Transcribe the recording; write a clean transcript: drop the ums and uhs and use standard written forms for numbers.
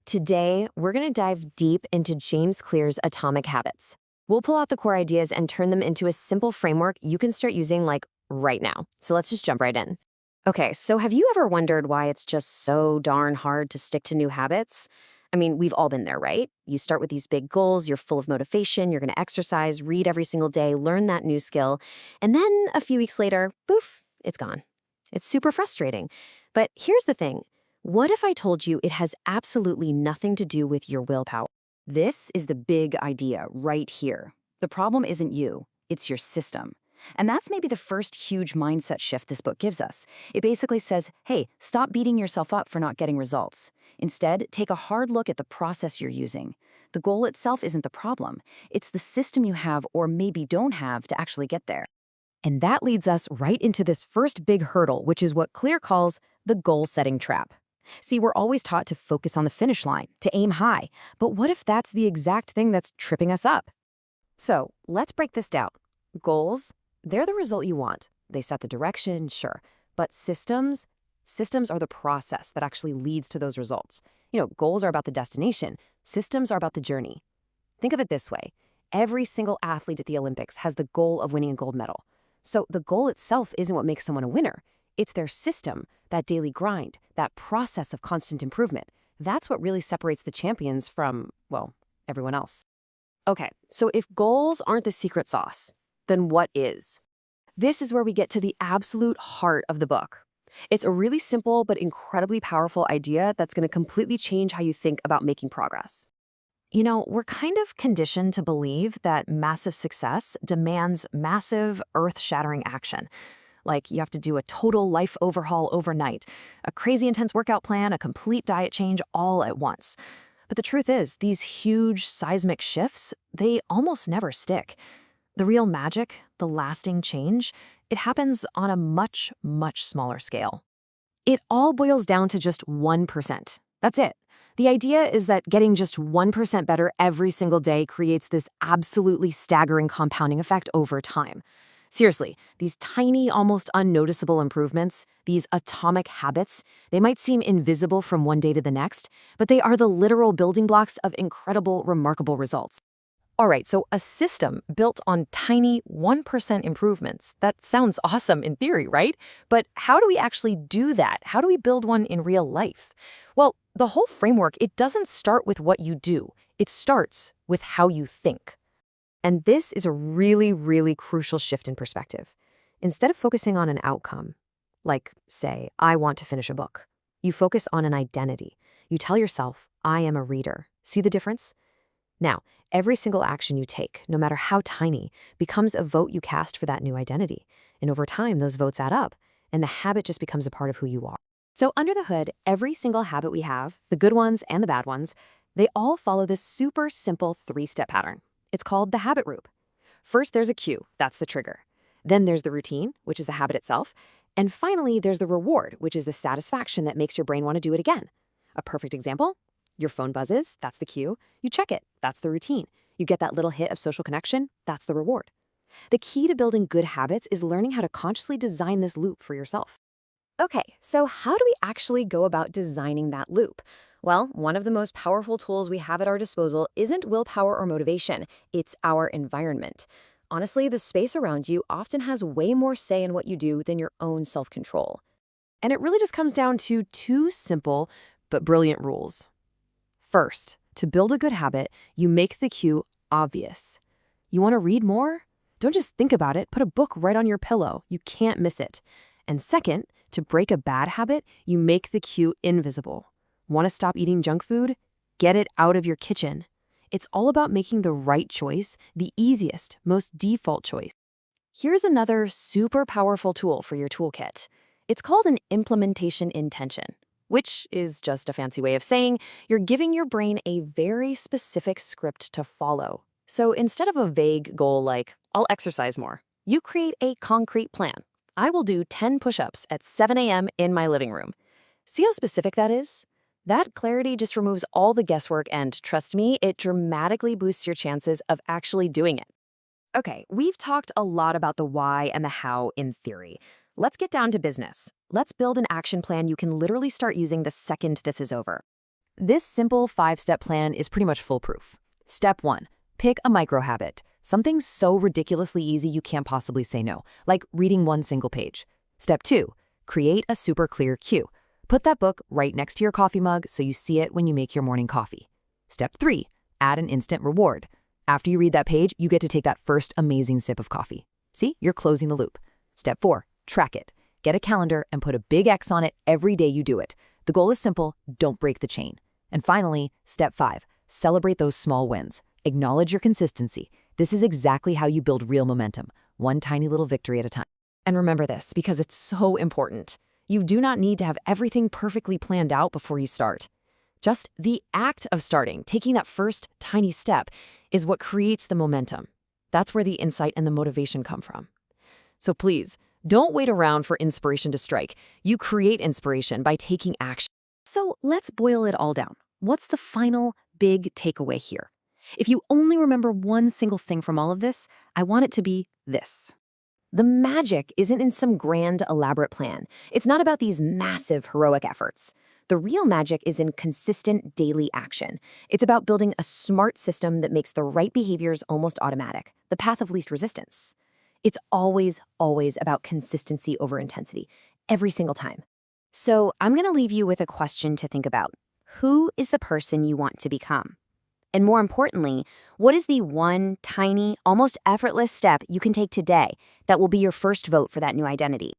Today, we're going to dive deep into James Clear's Atomic Habits. We'll pull out the core ideas and turn them into a simple framework you can start using right now. So let's just jump right in. Okay, so have you ever wondered why it's just so darn hard to stick to new habits? I mean, we've all been there, right? You start with these big goals, you're full of motivation, you're going to exercise, read every single day, learn that new skill, and then a few weeks later, poof, it's gone. It's super frustrating. But here's the thing. What if I told you it has absolutely nothing to do with your willpower? This is the big idea right here. The problem isn't you, it's your system. And that's maybe the first huge mindset shift this book gives us. It basically says, hey, stop beating yourself up for not getting results. Instead, take a hard look at the process you're using. The goal itself isn't the problem. It's the system you have or maybe don't have to actually get there. And that leads us right into this first big hurdle, which is what Clear calls the goal-setting trap. See, we're always taught to focus on the finish line, to aim high. But what if that's the exact thing that's tripping us up? So let's break this down. Goals, they're the result you want. They set the direction, sure. But systems are the process that actually leads to those results. Goals are about the destination. Systems are about the journey. Think of it this way. Every single athlete at the Olympics has the goal of winning a gold medal. So the goal itself isn't what makes someone a winner. It's their system, that daily grind, that process of constant improvement. That's what really separates the champions from, well, everyone else. Okay, so if goals aren't the secret sauce, then what is? This is where we get to the absolute heart of the book. It's a really simple but incredibly powerful idea that's going to completely change how you think about making progress. We're kind of conditioned to believe that massive success demands massive, earth-shattering action. Like you have to do a total life overhaul overnight, a crazy intense workout plan, a complete diet change all at once. But the truth is, these huge seismic shifts, they almost never stick. The real magic, the lasting change, it happens on a much, much smaller scale. It all boils down to just 1%. That's it. The idea is that getting just 1% better every single day creates this absolutely staggering compounding effect over time. Seriously, these tiny, almost unnoticeable improvements, these atomic habits, they might seem invisible from one day to the next, but they are the literal building blocks of incredible, remarkable results. All right, so a system built on tiny 1% improvements. That sounds awesome in theory, right? But how do we actually do that? How do we build one in real life? Well, the whole framework, it doesn't start with what you do. It starts with how you think. And this is a really, really crucial shift in perspective. Instead of focusing on an outcome, like, say, I want to finish a book, you focus on an identity. You tell yourself, I am a reader. See the difference? Now, every single action you take, no matter how tiny, becomes a vote you cast for that new identity. And over time, those votes add up, and the habit just becomes a part of who you are. So under the hood, every single habit we have, the good ones and the bad ones, they all follow this super simple 3-step pattern. It's called the habit loop. First, there's a cue. That's the trigger. Then there's the routine, which is the habit itself. And finally, there's the reward, which is the satisfaction that makes your brain want to do it again. A perfect example? Your phone buzzes, that's the cue. You check it, that's the routine. You get that little hit of social connection, that's the reward. The key to building good habits is learning how to consciously design this loop for yourself. Okay, so how do we actually go about designing that loop? Well, one of the most powerful tools we have at our disposal isn't willpower or motivation, it's our environment. Honestly, the space around you often has way more say in what you do than your own self-control. And it really just comes down to 2 simple but brilliant rules. First, to build a good habit, you make the cue obvious. You want to read more? Don't just think about it, put a book right on your pillow. You can't miss it. And second, to break a bad habit, you make the cue invisible. Want to stop eating junk food? Get it out of your kitchen. It's all about making the right choice, the easiest, most default choice. Here's another super powerful tool for your toolkit. It's called an implementation intention, which is just a fancy way of saying you're giving your brain a very specific script to follow. So instead of a vague goal like, I'll exercise more, you create a concrete plan. I will do 10 push-ups at 7 a.m. in my living room. See how specific that is? That clarity just removes all the guesswork and, trust me, it dramatically boosts your chances of actually doing it. Okay, we've talked a lot about the why and the how in theory. Let's get down to business. Let's build an action plan you can literally start using the second this is over. This simple 5-step plan is pretty much foolproof. Step 1. Pick a micro-habit, something so ridiculously easy you can't possibly say no, like reading one single page. Step 2. Create a super clear cue. Put that book right next to your coffee mug so you see it when you make your morning coffee. Step 3. Add an instant reward. After you read that page, you get to take that first amazing sip of coffee. See, you're closing the loop. Step 4. Track it. Get a calendar and put a big X on it every day you do it. The goal is simple, don't break the chain. And finally, step 5. Celebrate those small wins. Acknowledge your consistency. This is exactly how you build real momentum, one tiny little victory at a time. And remember this, because it's so important. You do not need to have everything perfectly planned out before you start. Just the act of starting, taking that first tiny step, is what creates the momentum. That's where the insight and the motivation come from. So please, don't wait around for inspiration to strike. You create inspiration by taking action. So let's boil it all down. What's the final big takeaway here? If you only remember one single thing from all of this, I want it to be this. The magic isn't in some grand, elaborate plan. It's not about these massive, heroic efforts. The real magic is in consistent daily action. It's about building a smart system that makes the right behaviors almost automatic, the path of least resistance. It's always, always about consistency over intensity, every single time. So I'm going to leave you with a question to think about. Who is the person you want to become? And more importantly, what is the one tiny, almost effortless step you can take today that will be your first vote for that new identity?